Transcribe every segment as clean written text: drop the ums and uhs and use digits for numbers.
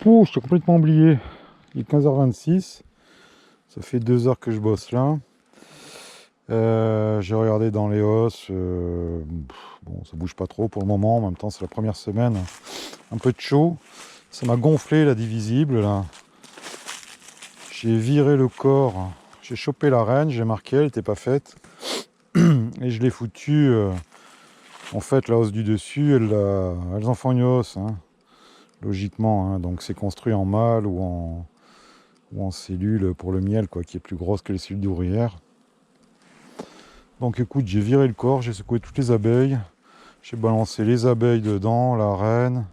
Ouh, je t'ai complètement oublié. Il est 15h26. Ça fait 2 heures que je bosse là. J'ai regardé dans les hausses. Bon, ça bouge pas trop pour le moment. En même temps, c'est la première semaine. Un peu de chaud. Ça m'a gonflé la divisible là. J'ai viré le corps. J'ai chopé la reine. J'ai marqué, elle n'était pas faite. Et je l'ai foutu. En fait, la hausse du dessus, elles en font une hausse. Hein, logiquement. Hein, donc c'est construit en mâle ou en cellule pour le miel, quoi, qui est plus grosse que les cellules d'ouvrière. Donc écoute, j'ai viré le corps, j'ai secoué toutes les abeilles, j'ai balancé les abeilles dedans, la reine,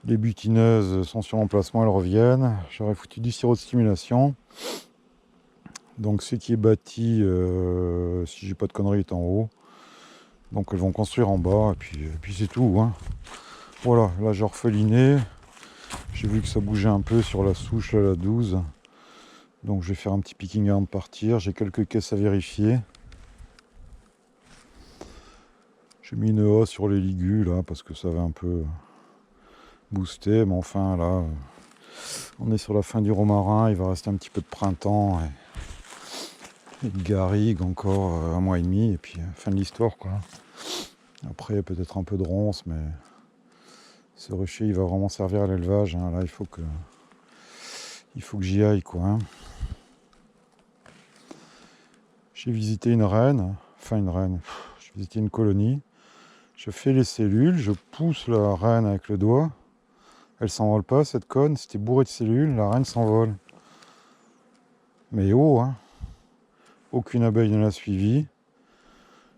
les butineuses sont sur l'emplacement, elles reviennent, j'aurais foutu du sirop de stimulation. Donc ce qui est bâti, si j'ai pas de conneries, est en haut. Donc elles vont construire en bas, et puis c'est tout. Hein. Voilà, là j'ai orpheliné, j'ai vu que ça bougeait un peu sur la souche, là, la 12. Donc je vais faire un petit picking avant de partir, j'ai quelques caisses à vérifier. J'ai mis une hausse sur les ligus là parce que ça va un peu booster, mais enfin là, on est sur la fin du romarin, il va rester un petit peu de printemps et de garrigue encore un mois et demi, et puis fin de l'histoire quoi. Après peut-être un peu de ronce, mais ce rucher il va vraiment servir à l'élevage, hein. Là il faut que j'y aille quoi. Hein. J'ai visité une reine, j'ai visité une colonie. Je fais les cellules, je pousse la reine avec le doigt. Elle s'envole pas, cette conne. C'était bourré de cellules, la reine s'envole. Mais oh, hein. Aucune abeille ne l'a suivi.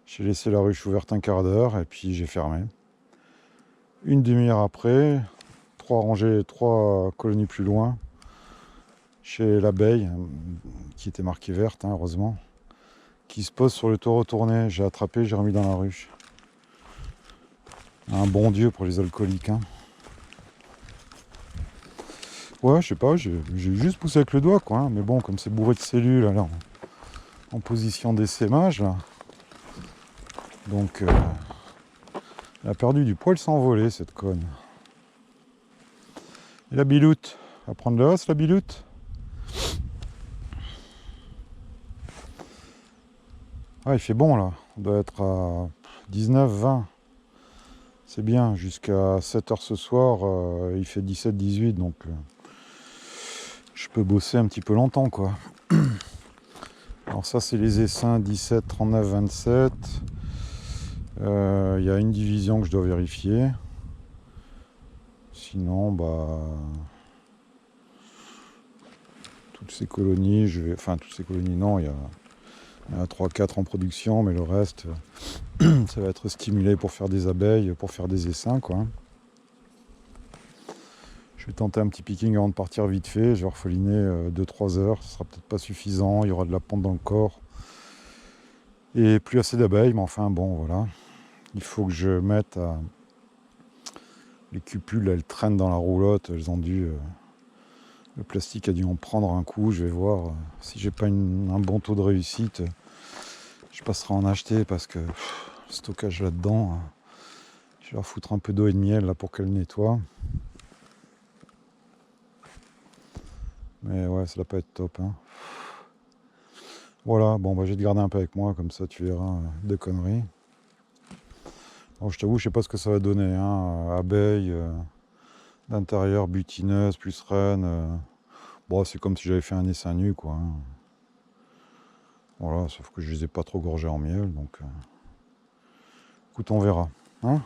J'ai laissé la ruche ouverte un quart d'heure et puis j'ai fermé. Une demi-heure après, 3 colonies plus loin, chez l'abeille, qui était marquée verte, hein, heureusement, qui se pose sur le toit retourné. J'ai attrapé, j'ai remis dans la ruche. Un bon Dieu pour les alcooliques, hein. Ouais, je sais pas, j'ai juste poussé avec le doigt, quoi. Hein. Mais bon, comme c'est bourré de cellules, alors, en position d'essaimage, là. Donc, elle a perdu du poil s'envoler, cette conne. Et la biloute, elle va prendre le os, la biloute. Ah, il fait bon, là. On doit être à 19, 20. C'est bien, jusqu'à 7h ce soir, il fait 17, 18, donc je peux bosser un petit peu longtemps, quoi. Alors ça, c'est les essaims 17, 39, 27. Il y a une division que je dois vérifier. Sinon, bah... toutes ces colonies, enfin, toutes ces colonies, non, il y en a 3-4 en production, mais le reste, ça va être stimulé pour faire des abeilles, pour faire des essaims, quoi. Je vais tenter un petit picking avant de partir vite fait. Je vais orpheliner 2-3 heures. Ce sera peut-être pas suffisant. Il y aura de la ponte dans le corps. Et plus assez d'abeilles. Mais enfin, bon, voilà. Il faut que je mette à... Les cupules, elles traînent dans la roulotte. Elles ont dû... Le plastique a dû en prendre un coup. Je vais voir si j'ai pas un bon taux de réussite. Je passerai à en acheter parce que le stockage là-dedans... Je vais leur foutre un peu d'eau et de miel là pour qu'elles nettoient. Mais ouais, ça va pas être top. Hein. Voilà, bon, bah, je vais te garder un peu avec moi, comme ça tu verras de conneries. Bon, je t'avoue, je sais pas ce que ça va donner. Hein. Abeilles, d'intérieur, butineuse, plus reine. Bon, c'est comme si j'avais fait un essaim nu, quoi. Hein. Voilà, sauf que je les ai pas trop gorgés en miel, donc... Écoute, on verra. Hein.